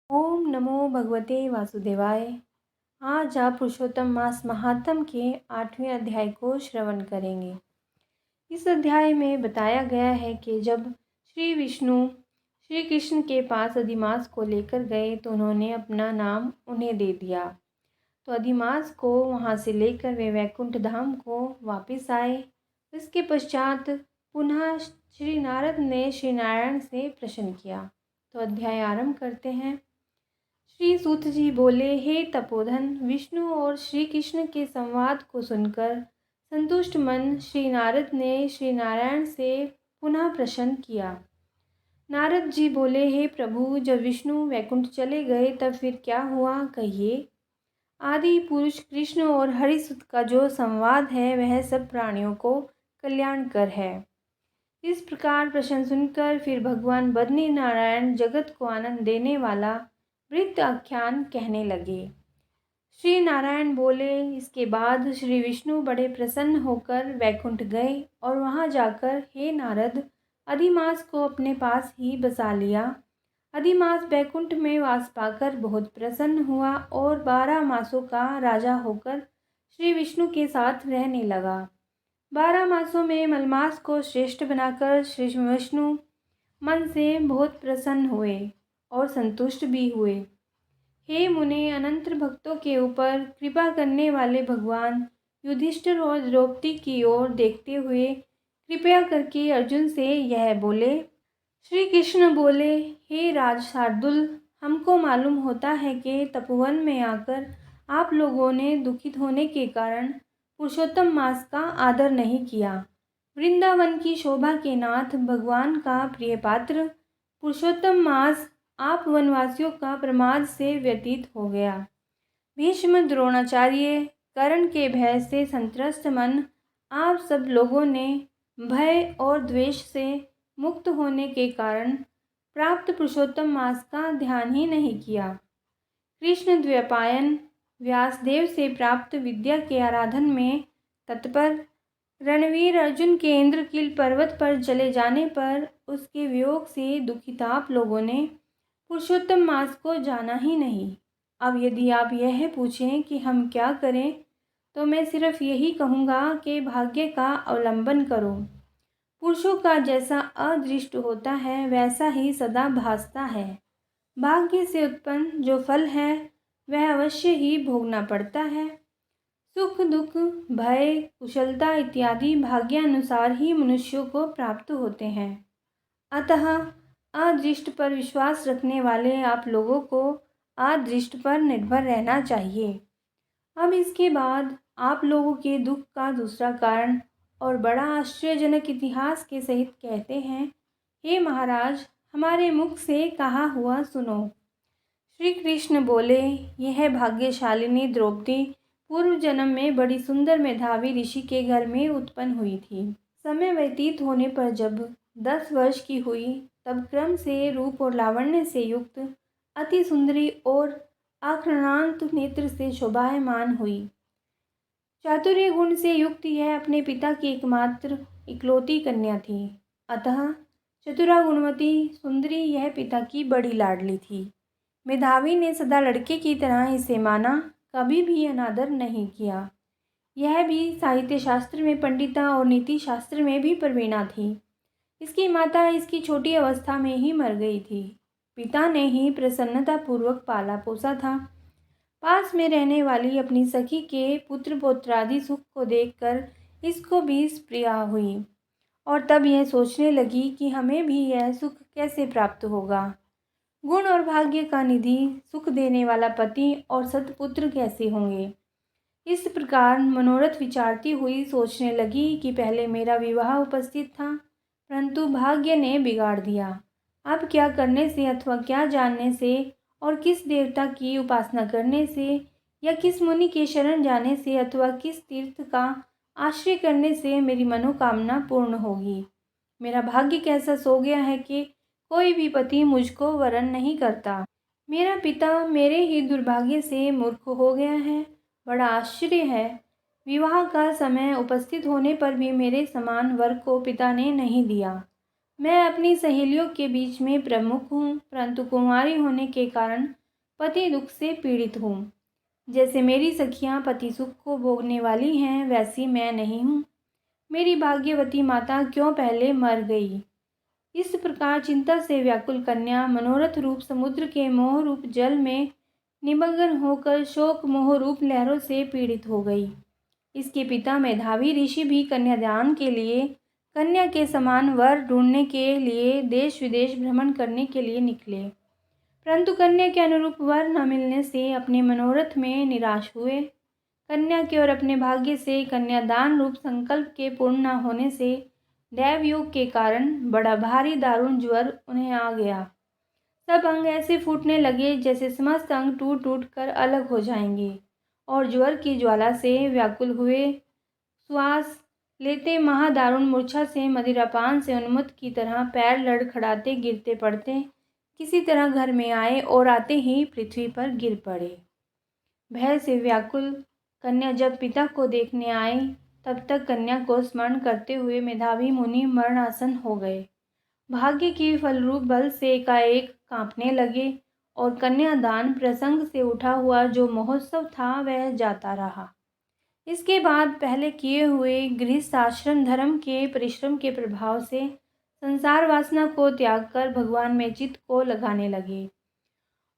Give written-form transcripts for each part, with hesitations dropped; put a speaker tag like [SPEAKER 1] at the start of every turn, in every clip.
[SPEAKER 1] ओम नमो भगवते वासुदेवाय। आज आप पुरुषोत्तम मास महात्म के 8वें अध्याय को श्रवण करेंगे। इस अध्याय में बताया गया है कि जब श्री विष्णु श्री कृष्ण के पास अधिमास को लेकर गए तो उन्होंने अपना नाम उन्हें दे दिया। तो अधिमास को वहाँ से लेकर वे वैकुंठ धाम को वापस आए। इसके पश्चात पुनः श्री नारद ने श्री नारायण से प्रश्न किया। तो अध्याय आरंभ करते हैं। श्री सूत जी बोले, हे तपोधन, विष्णु और श्री कृष्ण के संवाद को सुनकर संतुष्ट मन श्री नारद ने श्री नारायण से पुनः प्रश्न किया। नारद जी बोले, हे प्रभु, जब विष्णु वैकुंठ चले गए तब फिर क्या हुआ, कहिए। आदि पुरुष कृष्ण और हरिसुत का जो संवाद है वह सब प्राणियों को कल्याणकर है। इस प्रकार प्रश्न सुनकर फिर भगवान बद्री नारायण जगत को आनंद देने वाला वृत्त आख्यान कहने लगे। श्री नारायण बोले, इसके बाद श्री विष्णु बड़े प्रसन्न होकर वैकुंठ गए और वहाँ जाकर, हे नारद, अधिमास को अपने पास ही बसा लिया। अधिमास वैकुंठ में वास पाकर बहुत प्रसन्न हुआ और 12 मासों का राजा होकर श्री विष्णु के साथ रहने लगा। 12 मासों में मलमास को श्रेष्ठ बनाकर श्री विष्णु मन से बहुत प्रसन्न हुए और संतुष्ट भी हुए। हे मुने, अनंत भक्तों के ऊपर कृपा करने वाले भगवान युधिष्ठिर और द्रौपदी की ओर देखते हुए कृपया करके अर्जुन से यह बोले। श्री कृष्ण बोले, हे राज शार्दुल, हमको मालूम होता है कि तपोवन में आकर आप लोगों ने दुखित होने के कारण पुरुषोत्तम मास का आदर नहीं किया। वृंदावन की शोभा के नाथ भगवान का प्रिय पात्र पुरुषोत्तम मास आप वनवासियों का प्रमाद से व्यतीत हो गया। भीष्म, द्रोणाचार्य, कर्ण के भय से संत्रस्त मन आप सब लोगों ने भय और द्वेष से मुक्त होने के कारण प्राप्त पुरुषोत्तम मास का ध्यान ही नहीं किया। कृष्ण द्वैपायन व्यासदेव से प्राप्त विद्या के आराधन में तत्पर रणवीर अर्जुन के इंद्रकील पर्वत पर चले जाने पर उसके वियोग से दुखित आप लोगों ने पुरुषोत्तम मास को जाना ही नहीं। अब यदि आप यह पूछें कि हम क्या करें, तो मैं सिर्फ यही कहूँगा कि भाग्य का अवलंबन करो। पुरुषों का जैसा अदृष्ट होता है वैसा ही सदा भासता है। भाग्य से उत्पन्न जो फल है वह अवश्य ही भोगना पड़ता है। सुख, दुख, भय, कुशलता इत्यादि भाग्यानुसार ही मनुष्यों को प्राप्त होते हैं। अतः अदृष्ट पर विश्वास रखने वाले आप लोगों को अदृष्ट पर निर्भर रहना चाहिए। अब इसके बाद आप लोगों के दुख का दूसरा कारण और बड़ा आश्चर्यजनक इतिहास के सहित कहते हैं। हे महाराज, हमारे मुख से कहा हुआ सुनो। श्री कृष्ण बोले, यह भाग्यशालिनी द्रौपदी पूर्व जन्म में बड़ी सुंदर मेधावी ऋषि के घर में उत्पन्न हुई थी। समय व्यतीत होने पर जब 10 वर्ष की हुई तब क्रम से रूप और लावण्य से युक्त अति सुंदरी और आक्रांत नेत्र से शोभायमान हुई। चातुर्य गुण से युक्त यह अपने पिता की एकमात्र इकलौती कन्या थी। अतः चतुरा गुणवती सुंदरी यह पिता की बड़ी लाडली थी। मेधावी ने सदा लड़के की तरह इसे माना, कभी भी अनादर नहीं किया। यह भी साहित्य शास्त्र में पंडिता और नीति शास्त्र में भी प्रवीणा थी। इसकी माता इसकी छोटी अवस्था में ही मर गई थी। पिता ने ही प्रसन्नतापूर्वक पाला पोसा था। पास में रहने वाली अपनी सखी के पुत्र पौत्रादि सुख को देखकर इसको भी प्रिया हुई और तब यह सोचने लगी कि हमें भी यह सुख कैसे प्राप्त होगा। गुण और भाग्य का निधि, सुख देने वाला पति और सत्पुत्र कैसे होंगे। इस प्रकार मनोरथ विचारती हुई सोचने लगी कि पहले मेरा विवाह उपस्थित था, परंतु भाग्य ने बिगाड़ दिया। अब क्या करने से अथवा क्या जानने से और किस देवता की उपासना करने से या किस मुनि के शरण जाने से अथवा किस तीर्थ का आश्रय करने से मेरी मनोकामना पूर्ण होगी। मेरा भाग्य कैसा सो गया है कि कोई भी पति मुझको वरण नहीं करता। मेरा पिता मेरे ही दुर्भाग्य से मूर्ख हो गया है। बड़ा आश्चर्य है, विवाह का समय उपस्थित होने पर भी मेरे समान वर को पिता ने नहीं दिया। मैं अपनी सहेलियों के बीच में प्रमुख हूँ, परंतु कुंवारी होने के कारण पति दुख से पीड़ित हूँ। जैसे मेरी सखियाँ पति सुख को भोगने वाली हैं, वैसी मैं नहीं हूँ। मेरी भाग्यवती माता क्यों पहले मर गई। इस प्रकार चिंता से व्याकुल कन्या मनोरथ रूप समुद्र के मोह रूप जल में निमग्न होकर शोक मोह रूप लहरों से पीड़ित हो गई। इसके पिता मेधावी ऋषि भी कन्यादान के लिए कन्या के समान वर ढूंढने के लिए देश विदेश भ्रमण करने के लिए निकले, परंतु कन्या के अनुरूप वर न मिलने से अपने मनोरथ में निराश हुए। कन्या के और अपने भाग्य से कन्यादान रूप संकल्प के पूर्ण न होने से दैवयोग के कारण बड़ा भारी दारुण ज्वर उन्हें आ गया। सब अंग ऐसे फूटने लगे जैसे समस्त अंग टूट टूट कर अलग हो जाएंगे, और ज्वर की ज्वाला से व्याकुल हुए श्वास लेते महादारुण मूर्छा से मदिरापान से उन्मत्त की तरह पैर लड़खड़ाते गिरते पड़ते किसी तरह घर में आए और आते ही पृथ्वी पर गिर पड़े। भय से व्याकुल कन्या जब पिता को देखने आई, तब तक कन्या को स्मरण करते हुए मेधावी मुनि मरणासन हो गए। भाग्य की फलरूप बल से एकाएक कांपने लगे और कन्यादान प्रसंग से उठा हुआ जो महोत्सव था वह जाता रहा। इसके बाद पहले किए हुए गृहस्थाश्रम धर्म के परिश्रम के प्रभाव से संसार वासना को त्याग कर भगवान में चित्त को लगाने लगे।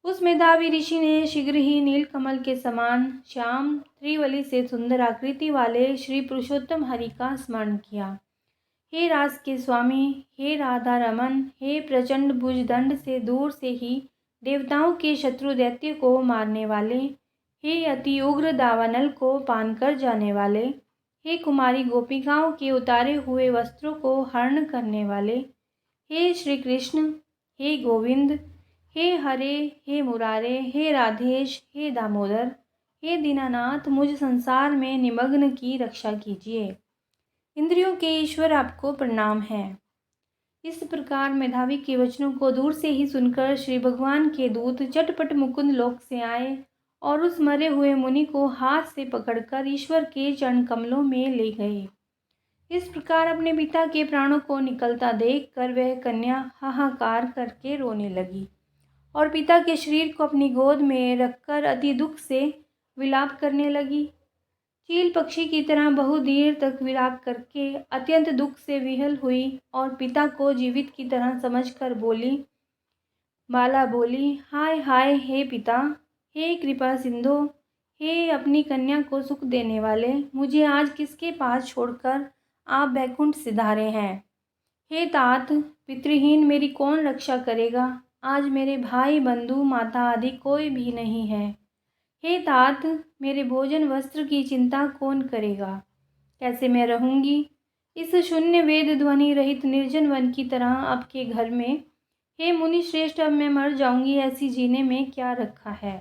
[SPEAKER 1] उस मेधावी ऋषि ने शीघ्र ही नीलकमल के समान श्याम त्रिवली से सुंदर आकृति वाले श्री पुरुषोत्तम हरि का स्मरण किया। हे रास के स्वामी, हे राधा रमन, हे प्रचंड भुजदंड से दूर से ही देवताओं के शत्रु दैत्य को मारने वाले, हे अति उग्र दावानल को पान कर जाने वाले, हे कुमारी गोपिकाओं के उतारे हुए वस्त्रों को हरण करने वाले, हे श्री कृष्ण, हे गोविंद, हे हरे, हे मुरारे, हे राधेश, हे दामोदर, हे दीनानाथ, मुझ संसार में निमग्न की रक्षा कीजिए। इंद्रियों के ईश्वर आपको प्रणाम है। इस प्रकार मेधावी के वचनों को दूर से ही सुनकर श्री भगवान के दूत चटपट मुकुंद लोक से आए और उस मरे हुए मुनि को हाथ से पकड़कर ईश्वर के चरण कमलों में ले गए। इस प्रकार अपने पिता के प्राणों को निकलता देखकर वह कन्या हाहाकार करके रोने लगी और पिता के शरीर को अपनी गोद में रखकर अति दुख से विलाप करने लगी। चील पक्षी की तरह बहु देर तक विलाप करके अत्यंत दुख से विहल हुई और पिता को जीवित की तरह समझकर बोली, बाला बोली, हाय हाय हे पिता, हे कृपा सिंधु, हे अपनी कन्या को सुख देने वाले, मुझे आज किसके पास छोड़कर आप बैकुंठ सिधारे हैं। हे तात, पितृहीन मेरी कौन रक्षा करेगा। आज मेरे भाई बंधु माता आदि कोई भी नहीं है। हे तात, मेरे भोजन वस्त्र की चिंता कौन करेगा। कैसे मैं रहूँगी इस शून्य वेद ध्वनि रहित निर्जन वन की तरह आपके घर में। हे मुनि श्रेष्ठ, अब मैं मर जाऊंगी, ऐसी जीने में क्या रखा है।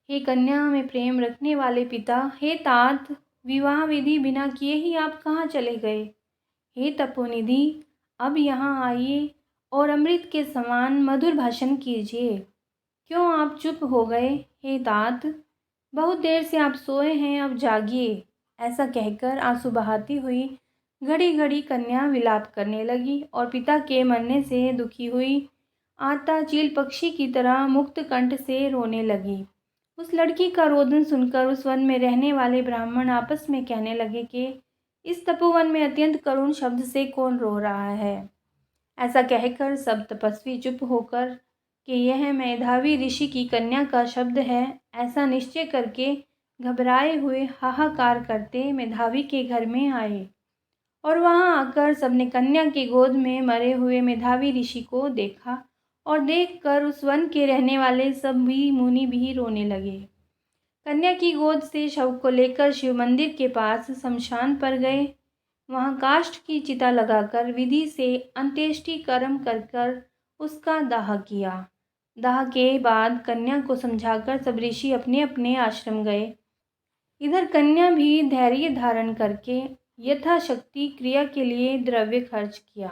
[SPEAKER 1] हे कन्या में प्रेम रखने वाले पिता, हे तात, विवाह विधि बिना किए ही आप कहाँ चले गए। हे तपोनिधि, अब यहाँ आइए और अमृत के समान मधुर भाषण कीजिए। क्यों आप चुप हो गए। हे तात, बहुत देर से आप सोए हैं, अब जागिए। ऐसा कहकर आंसू बहाती हुई घड़ी घड़ी कन्या विलाप करने लगी और पिता के मरने से दुखी हुई आता चील पक्षी की तरह मुक्त कंठ से रोने लगी। उस लड़की का रोदन सुनकर उस वन में रहने वाले ब्राह्मण आपस में कहने लगे कि इस तपोवन में अत्यंत करुण शब्द से कौन रो रहा है। ऐसा कहकर सब तपस्वी चुप होकर कि यह मेधावी ऋषि की कन्या का शब्द है, ऐसा निश्चय करके घबराए हुए हाहाकार करते मेधावी के घर में आए और वहां आकर सबने कन्या की गोद में मरे हुए मेधावी ऋषि को देखा और देखकर उस वन के रहने वाले सभी मुनि भी रोने लगे। कन्या की गोद से शव को लेकर शिव मंदिर के पास शमशान पर गए। वहां काष्ठ की चिता लगाकर विधि से अंत्येष्टि कर्म कर उसका दाह किया। दाह के बाद कन्या को समझाकर सब ऋषि अपने अपने आश्रम गए। इधर कन्या भी धैर्य धारण करके यथाशक्ति क्रिया के लिए द्रव्य खर्च किया।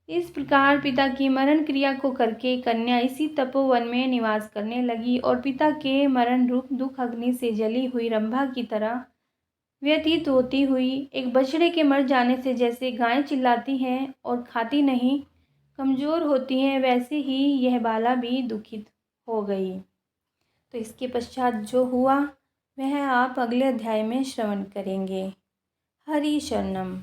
[SPEAKER 1] इस प्रकार पिता की मरण क्रिया को करके कन्या इसी तपोवन में निवास करने लगी और पिता के मरण रूप दुख अग्नि से जली हुई रंभा की तरह व्यतीत होती हुई एक बछड़े के मर जाने से जैसे गायें चिल्लाती हैं और खाती नहीं, कमज़ोर होती हैं, वैसे ही यह बाला भी दुखित हो गई। तो इसके पश्चात जो हुआ वह आप अगले अध्याय में श्रवण करेंगे। हरि शरणम।